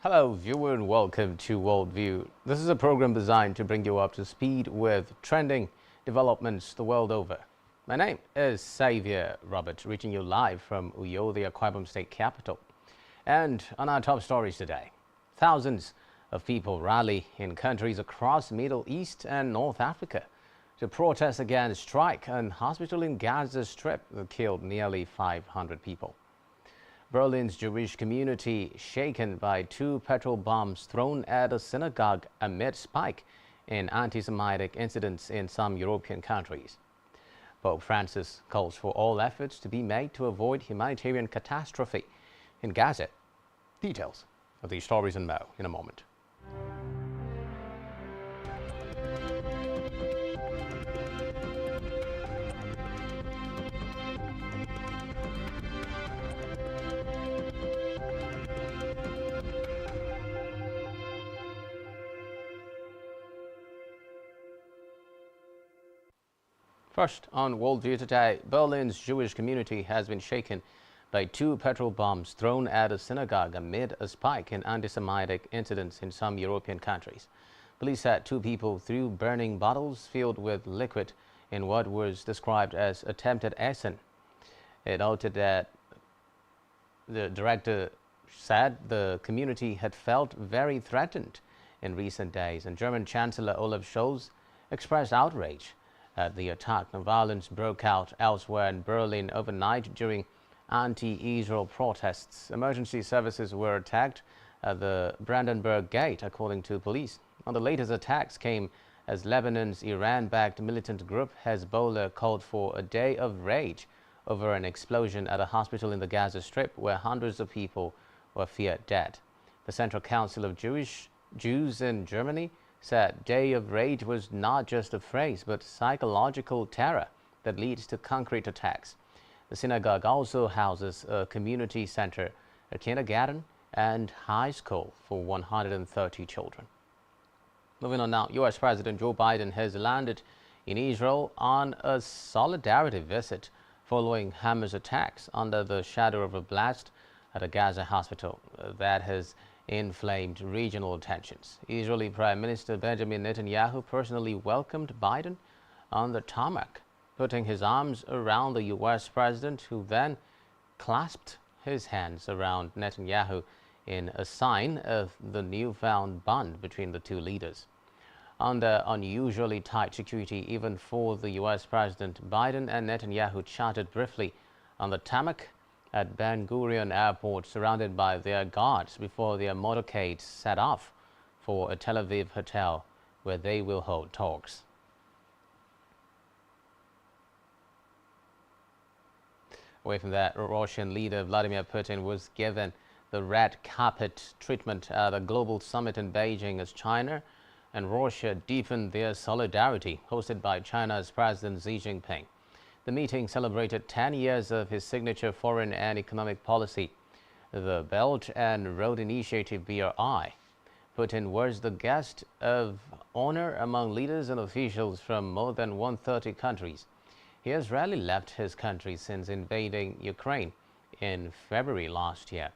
Hello, viewer, and welcome to Worldview. This is a program designed to bring you up to speed with trending developments the world over. My name is Xavier Robert, reaching you live from Uyo, the Akwa Ibom State capital. And on our top stories today, thousands of people rally in countries across Middle East and North Africa to protest against strike and hospital in Gaza Strip that killed nearly 500 people. Berlin's Jewish community shaken by two petrol bombs thrown at a synagogue amid spike in anti-Semitic incidents in some European countries. Pope Francis calls for all efforts to be made to avoid humanitarian catastrophe in Gaza. Details of these stories and more in a moment. First, on Worldview today, Berlin's Jewish community has been shaken by two petrol bombs thrown at a synagogue amid a spike in anti-Semitic incidents in some European countries. Police said two people threw burning bottles filled with liquid in what was described as attempted arson. It noted that the director said the community had felt very threatened in recent days, and German Chancellor Olaf Scholz expressed outrage at the attack. The violence broke out elsewhere in Berlin overnight during anti-Israel protests. Emergency services were attacked at the Brandenburg Gate, according to police. And the latest attacks came as Lebanon's Iran-backed militant group Hezbollah called for a day of rage over an explosion at a hospital in the Gaza Strip where hundreds of people were feared dead. The Central Council of Jews in Germany said Day of Rage was not just a phrase, but psychological terror that leads to concrete attacks. The synagogue also houses a community center, a kindergarten, and high school for 130 children. Moving on now, U.S. President Joe Biden has landed in Israel on a solidarity visit following Hamas attacks under the shadow of a blast at a Gaza hospital that has inflamed regional tensions. Israeli Prime Minister Benjamin Netanyahu personally welcomed Biden on the tarmac, putting his arms around the U.S. president, who then clasped his hands around Netanyahu in a sign of the newfound bond between the two leaders. Under unusually tight security, even for the U.S. president, Biden and Netanyahu chatted briefly on the tarmac at Ben Gurion Airport, surrounded by their guards, before their motorcade set off for a Tel Aviv hotel where they will hold talks. Away from that, Russian leader Vladimir Putin was given the red carpet treatment at a global summit in Beijing as China and Russia deepened their solidarity, hosted by China's President Xi Jinping. The meeting celebrated 10 years of his signature foreign and economic policy, the Belt and Road Initiative (BRI). Putin was the guest of honor among leaders and officials from more than 130 countries. He has rarely left his country since invading Ukraine in February last year.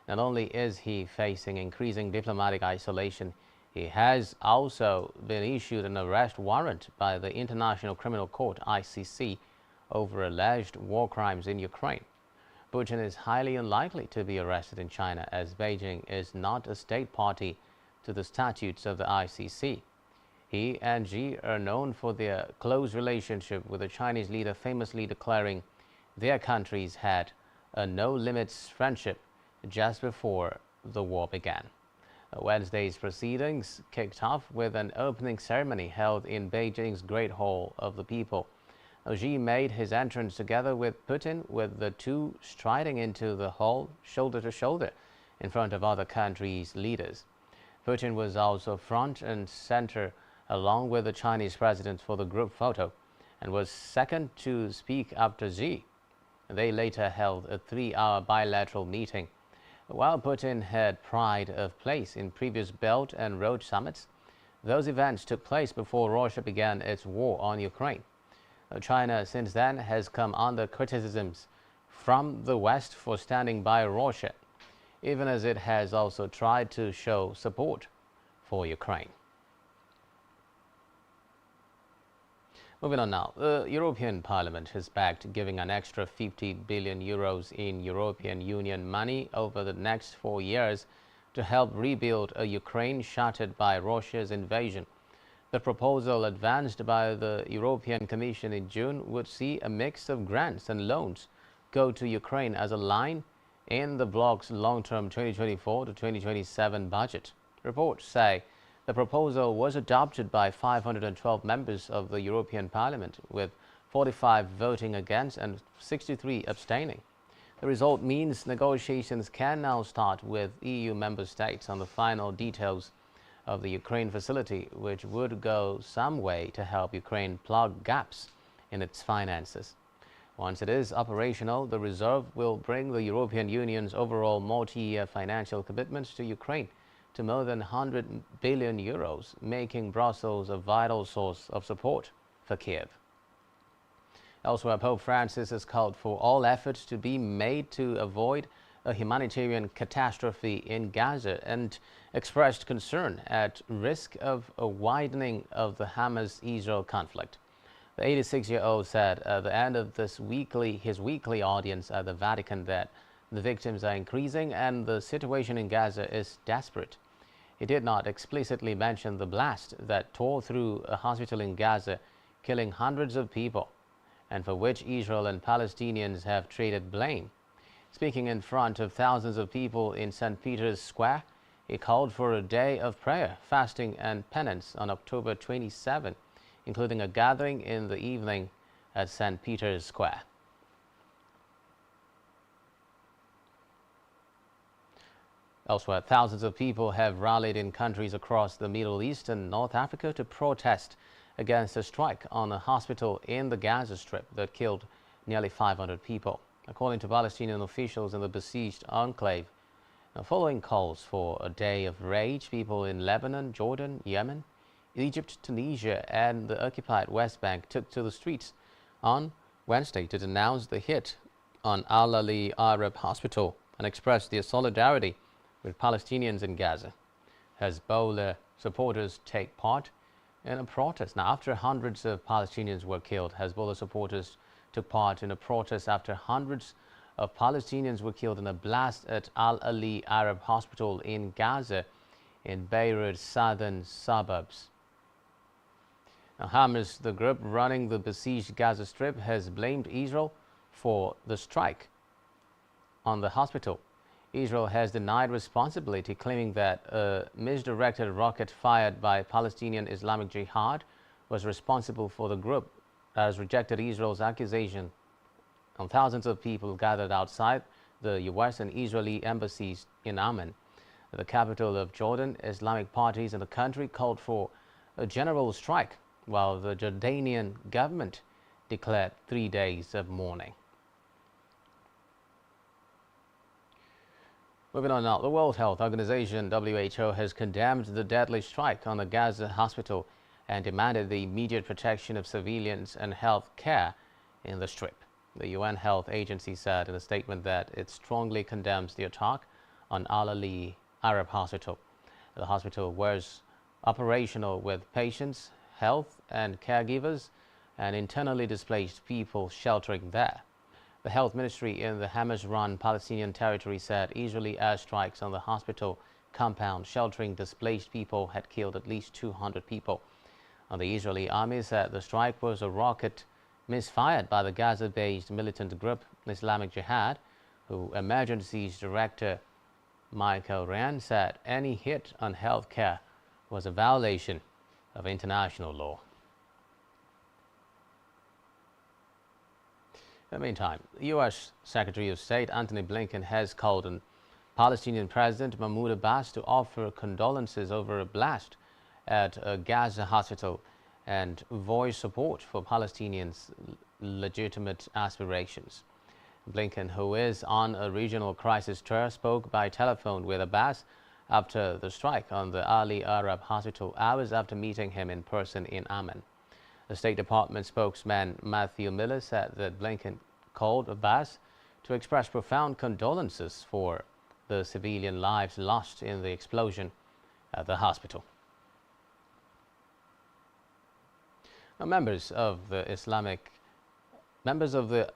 Not only is he facing increasing diplomatic isolation, he has also been issued an arrest warrant by the International Criminal Court (ICC) over alleged war crimes in Ukraine. Putin is highly unlikely to be arrested in China, as Beijing is not a state party to the statutes of the ICC. He and Xi are known for their close relationship with the Chinese leader, famously declaring their countries had a no-limits friendship just before the war began. Wednesday's proceedings kicked off with an opening ceremony held in Beijing's Great Hall of the People. Xi made his entrance together with Putin, with the two striding into the hall shoulder to shoulder in front of other countries' leaders. Putin was also front and center along with the Chinese president for the group photo and was second to speak after Xi. They later held a 3-hour bilateral meeting. While Putin had pride of place in previous Belt and Road summits, those events took place before Russia began its war on Ukraine. China since then has come under criticisms from the West for standing by Russia. even as it has also tried to show support for Ukraine. Moving on now, the European Parliament has backed giving an extra 50 billion euros in European Union money over the next 4 years to help rebuild a Ukraine shattered by Russia's invasion. The proposal advanced by the European Commission in June would see a mix of grants and loans go to Ukraine as a line in the bloc's long-term 2024 to 2027 budget. Reports say the proposal was adopted by 512 members of the European Parliament, with 45 voting against and 63 abstaining. The result means negotiations can now start with EU member states on the final details of the Ukraine facility, which would go some way to help Ukraine plug gaps in its finances. Once it is operational, the reserve will bring the European Union's overall multi-year financial commitments to Ukraine to more than 100 billion euros, making Brussels a vital source of support for Kiev. Elsewhere, Pope Francis has called for all efforts to be made to avoid a humanitarian catastrophe in Gaza and expressed concern at risk of a widening of the Hamas-Israel conflict. The 86-year-old said at the end of his weekly audience at the Vatican that the victims are increasing and the situation in Gaza is desperate. He did not explicitly mention the blast that tore through a hospital in Gaza, killing hundreds of people, and for which Israel and Palestinians have traded blame. Speaking in front of thousands of people in St. Peter's Square, he called for a day of prayer, fasting and penance on October 27, including a gathering in the evening at St. Peter's Square. Elsewhere, thousands of people have rallied in countries across the Middle East and North Africa to protest against a strike on a hospital in the Gaza Strip that killed nearly 500 people, according to Palestinian officials in the besieged enclave. Now, following calls for a day of rage, people in Lebanon, Jordan, Yemen, Egypt, Tunisia, and the occupied West Bank took to the streets on Wednesday to denounce the hit on Al-Ali Arab Hospital and express their solidarity with Palestinians in Gaza. Hezbollah supporters take part in a protest. Now, after hundreds of Palestinians were killed, Hezbollah supporters took part in a protest after hundreds of Palestinians were killed in a blast at Al-Ali Arab Hospital in Gaza in Beirut's southern suburbs. Now, Hamas, the group running the besieged Gaza Strip, has blamed Israel for the strike on the hospital. Israel has denied responsibility, claiming that a misdirected rocket fired by Palestinian Islamic Jihad was responsible for the group, has rejected Israel's accusation. And thousands of people gathered outside the U.S. and Israeli embassies in Amman, the capital of Jordan. Islamic parties in the country called for a general strike, while the Jordanian government declared 3 days of mourning. Moving on now, the World Health Organization, WHO, has condemned the deadly strike on the Gaza hospital and demanded the immediate protection of civilians and health care in the Strip. The UN Health Agency said in a statement that it strongly condemns the attack on Al-Ali Arab Hospital. The hospital was operational with patients, health and caregivers, and internally displaced people sheltering there. The health ministry in the Hamas-run Palestinian territory said Israeli airstrikes on the hospital compound sheltering displaced people had killed at least 200 people. And the Israeli army said the strike was a rocket misfired by the Gaza-based militant group Islamic Jihad, whose emergencies director Michael Ryan said any hit on health care was a violation of international law. In the meantime, U.S. Secretary of State Antony Blinken has called on Palestinian President Mahmoud Abbas to offer condolences over a blast at a Gaza hospital and voice support for Palestinians' legitimate aspirations. Blinken, who is on a regional crisis tour, spoke by telephone with Abbas after the strike on the Ali Arab Hospital, hours after meeting him in person in Amman. The State Department spokesman Matthew Miller said that Blinken called Abbas to express profound condolences for the civilian lives lost in the explosion at the hospital. Now, members of the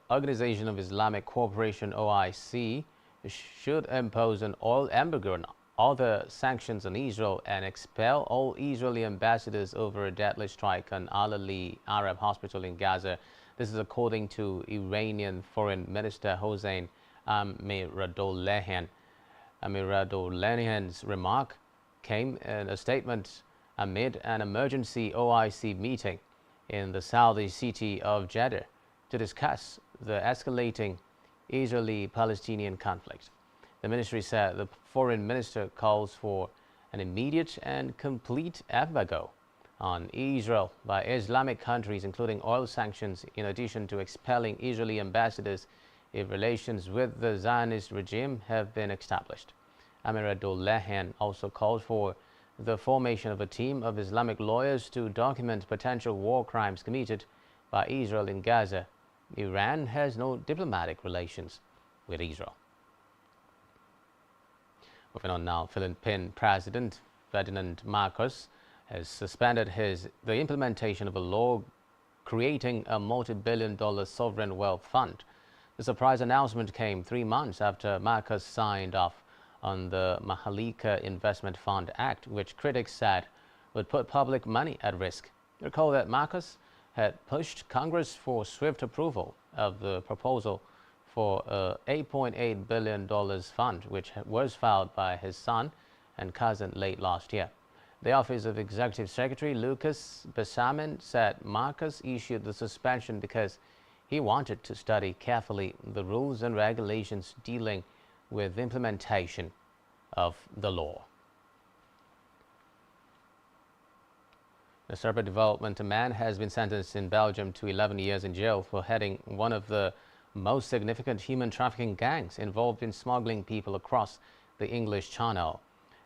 Organization of Islamic Cooperation (OIC) should impose an oil embargo and other sanctions on Israel and expel all Israeli ambassadors over a deadly strike on Al-Ali Arab Hospital in Gaza. This is according to Iranian Foreign Minister Hossein Amiradollehian. Amiradollehian's remark came in a statement amid an emergency OIC meeting in the Saudi city of Jeddah to discuss the escalating Israeli-Palestinian conflict. The ministry said the foreign minister calls for an immediate and complete embargo on Israel by Islamic countries, including oil sanctions, in addition to expelling Israeli ambassadors if relations with the Zionist regime have been established. Amiradollehian also called for the formation of a team of Islamic lawyers to document potential war crimes committed by Israel in Gaza. Iran has no diplomatic relations with Israel. Moving on now, Philippine President Ferdinand Marcos has suspended the implementation of a law creating a multi-billion-dollar sovereign wealth fund. The surprise announcement came 3 months after Marcos signed off on the Maharlika Investment Fund Act, which critics said would put public money at risk. Recall that Marcos had pushed Congress for swift approval of the proposal for a $8.8 billion fund, which was filed by his son and cousin late last year. The Office of Executive Secretary Lucas Besamin said Marcos issued the suspension because he wanted to study carefully the rules and regulations dealing with implementation of the law. A separate development, a man has been sentenced in Belgium to 11 years in jail for heading one of the most significant human trafficking gangs involved in smuggling people across the English Channel.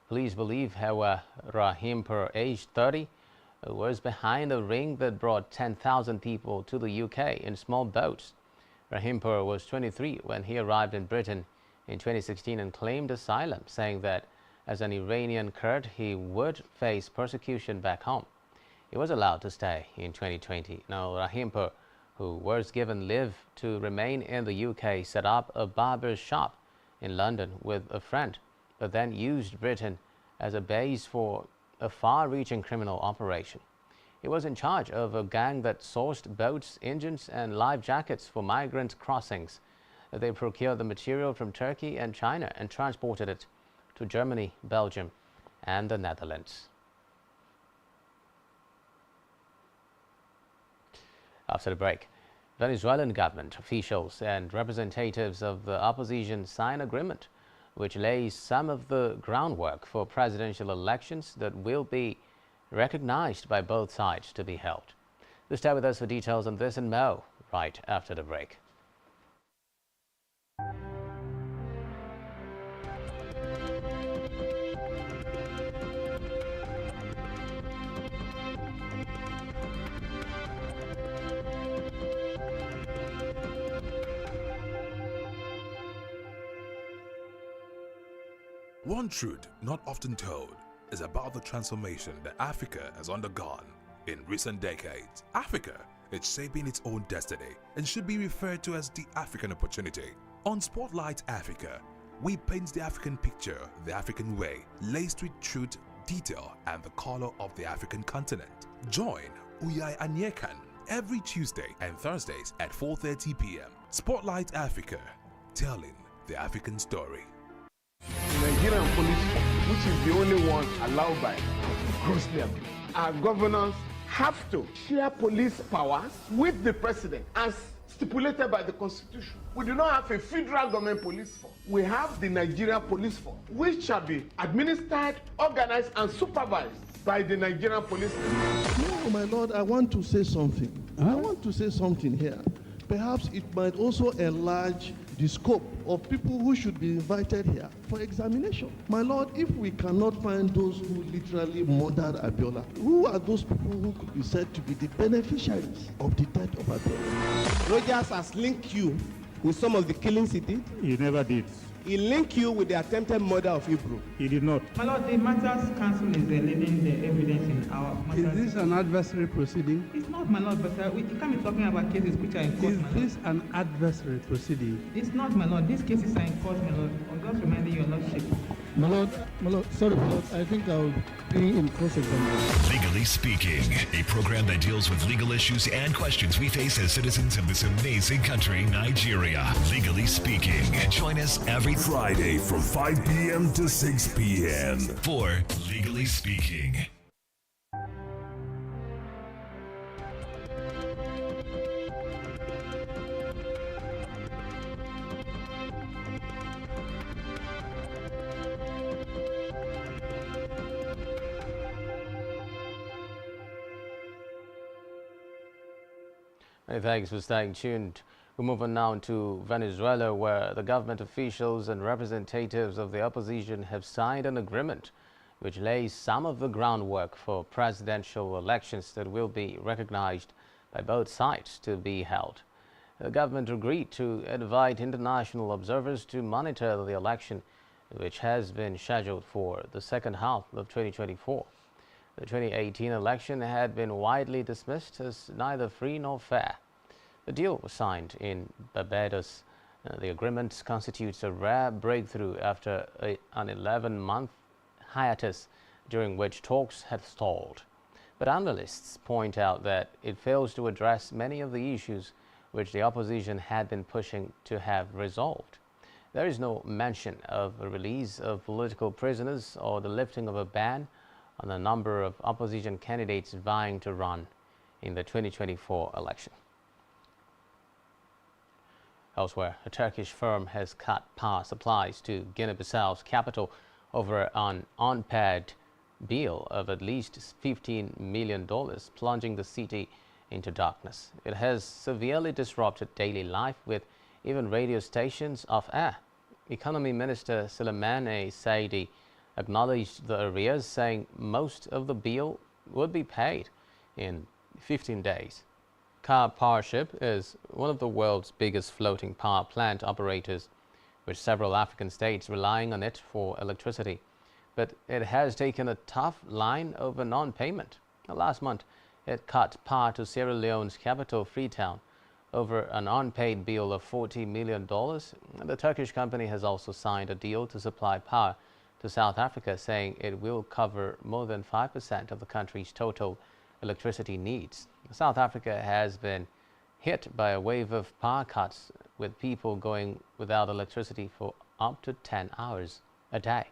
Police believe Hewa Rahimpour, aged 30, was behind a ring that brought 10,000 people to the UK in small boats. Rahimpour was 23 when he arrived in Britain in 2016 and claimed asylum, saying that as an Iranian Kurd, he would face persecution back home. He was allowed to stay in 2020. Now, Rahimpour, who was given leave to remain in the UK, set up a barber's shop in London with a friend, but then used Britain as a base for a far-reaching criminal operation. He was in charge of a gang that sourced boats, engines, and life jackets for migrant crossings. They procured the material from Turkey and China and transported it to Germany, Belgium, and the Netherlands. After the break, Venezuelan government officials and representatives of the opposition sign agreement which lays some of the groundwork for presidential elections that will be recognized by both sides to be held. Do stay with us for details on this and more right after the break. One truth not often told is about the transformation that Africa has undergone in recent decades. Africa is shaping its own destiny and should be referred to as the African opportunity. On Spotlight Africa, we paint the African picture the African way, laced with truth, detail, and the color of the African continent. Join Uyai Anyekan every Tuesday and Thursdays at 4:30 p.m. Spotlight Africa, telling the African story. Nigerian police, which is the only one allowed by grossly abused. Our governors have to share police powers with the president as stipulated by the constitution. We do not have a federal government police force. We have the Nigerian police force, which shall be administered, organized, and supervised by the Nigerian police force. No, my lord, I want to say something. I want to say something here. Perhaps it might also enlarge the scope of people who should be invited here for examination. My lord, if we cannot find those who literally murdered Abiola, who are those people who could be said to be the beneficiaries of the death of Abiola? Rogers has linked you with some of the killings he did. He never did. he linked you with the attempted murder of Hebrew. He did not. My lord, the Matters Council is leading the evidence in our matters. Is this an adversary proceeding? It's not, my lord, but you can't be talking about cases which are in court, Is my lord. this an adversary proceeding? It's not, my lord. These cases are in court, my lord. I'm just reminding your lordship. My lord, sorry, my lord, I think I'll be in cross-examination. Legally Speaking, a program that deals with legal issues and questions we face as citizens of this amazing country, Nigeria. Legally Speaking. Join us every Friday from 5 p.m. to 6 p.m. for Legally Speaking. Many thanks for staying tuned. We move on now to Venezuela, where the government officials and representatives of the opposition have signed an agreement which lays some of the groundwork for presidential elections that will be recognized by both sides to be held. The government agreed to invite international observers to monitor the election, which has been scheduled for the second half of 2024. The 2018 election had been widely dismissed as neither free nor fair. The deal was signed in Barbados. The agreement constitutes a rare breakthrough after an 11-month hiatus during which talks had stalled. But analysts point out that it fails to address many of the issues which the opposition had been pushing to have resolved. There is no mention of a release of political prisoners or the lifting of a ban on the number of opposition candidates vying to run in the 2024 election. Elsewhere, a Turkish firm has cut power supplies to Guinea-Bissau's capital over an unpaid bill of at least $15 million, plunging the city into darkness. It has severely disrupted daily life, with even radio stations off air. Economy Minister Suleiman Saidi acknowledged the arrears, saying most of the bill would be paid in 15 days. Car Powership is one of the world's biggest floating power plant operators, with several African states relying on it for electricity. But it has taken a tough line over non-payment. Last month, it cut power to Sierra Leone's capital, Freetown, over an unpaid bill of $40 million. The Turkish company has also signed a deal to supply power to South Africa, saying it will cover more than 5% of the country's total electricity needs. South Africa has been hit by a wave of power cuts, with people going without electricity for up to 10 hours a day.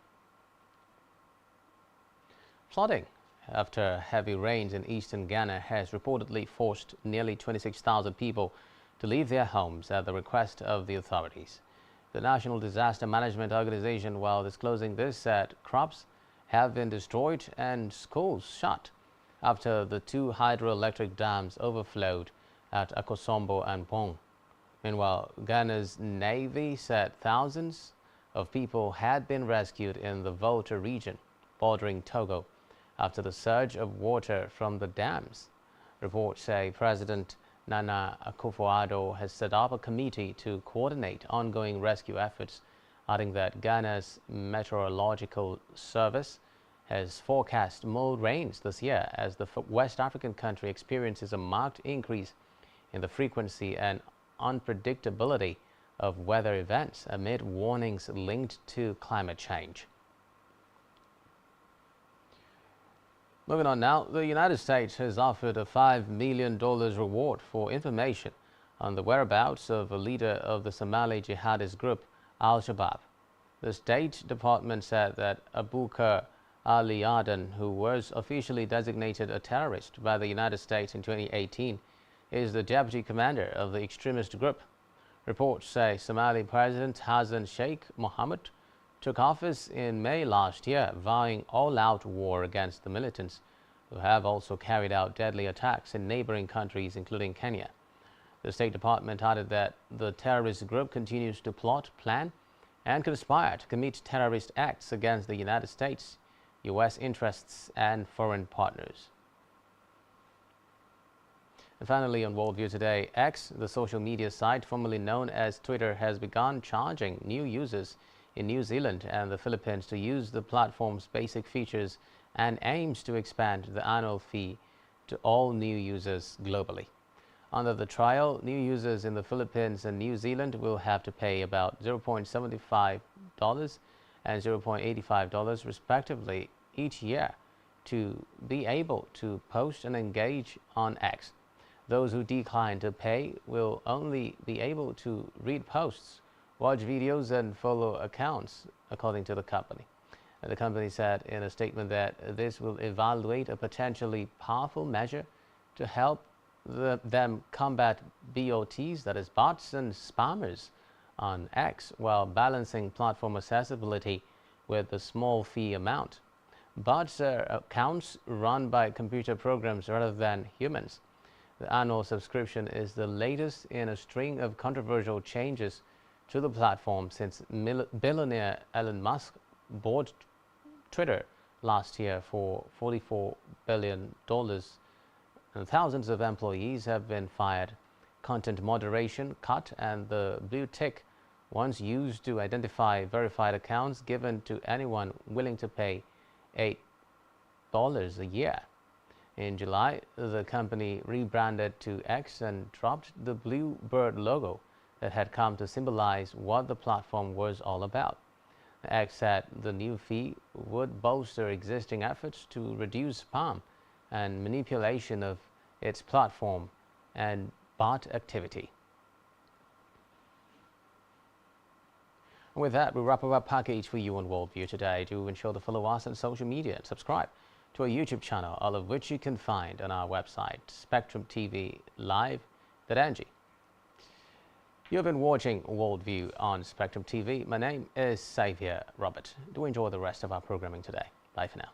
Flooding after heavy rains in eastern Ghana has reportedly forced nearly 26,000 people to leave their homes at the request of the authorities. The National Disaster Management Organization, while disclosing this, said crops have been destroyed and schools shut after the two hydroelectric dams overflowed at Akosombo and Pong. Meanwhile, Ghana's Navy said thousands of people had been rescued in the Volta region bordering Togo after the surge of water from the dams. Reports say President Nana Akufo-Addo has set up a committee to coordinate ongoing rescue efforts, adding that Ghana's Meteorological Service has forecast more rains this year as the West African country experiences a marked increase in the frequency and unpredictability of weather events amid warnings linked to climate change. Moving on now, the United States has offered a $5 million reward for information on the whereabouts of a leader of the Somali jihadist group, Al-Shabaab. The State Department said that Abubakar Ali Aden, who was officially designated a terrorist by the United States in 2018, is the deputy commander of the extremist group. Reports say Somali President Hassan Sheikh Mohammed took office in May last year, vowing all-out war against the militants, who have also carried out deadly attacks in neighboring countries, including Kenya. The State Department added that the terrorist group continues to plot, plan, and conspire to commit terrorist acts against the United States, U.S. interests, and foreign partners. And finally, on Worldview Today, X, the social media site formerly known as Twitter, has begun charging new users in New Zealand and the Philippines to use the platform's basic features and aims to expand the annual fee to all new users globally. Under the trial, new users in the Philippines and New Zealand will have to pay about $0.75 and $0.85 respectively each year to be able to post and engage on X. Those who decline to pay will only be able to read posts, watch videos and follow accounts, according to the company. The company said in a statement that this will evaluate a potentially powerful measure to help them combat BOTs, that is bots and spammers, on X while balancing platform accessibility with the small fee amount. Bots are accounts run by computer programs rather than humans. The annual subscription is the latest in a string of controversial changes to the platform since billionaire Elon Musk bought Twitter last year for $44 billion, and thousands of employees have been fired. Content moderation cut and the blue tick, once used to identify verified accounts, given to anyone willing to pay $8 a year. In July, the company rebranded to X and dropped the blue bird logo that had come to symbolize what the platform was all about. X said the new fee would bolster existing efforts to reduce spam and manipulation of its platform and bot activity. With that, we wrap up our package for you on Worldview today. Do ensure to follow us on social media and subscribe to our YouTube channel, all of which you can find on our website, spectrumtv.ng. You've been watching Worldview on Spectrum TV. My name is Xavier Robert. Do enjoy the rest of our programming today. Bye for now.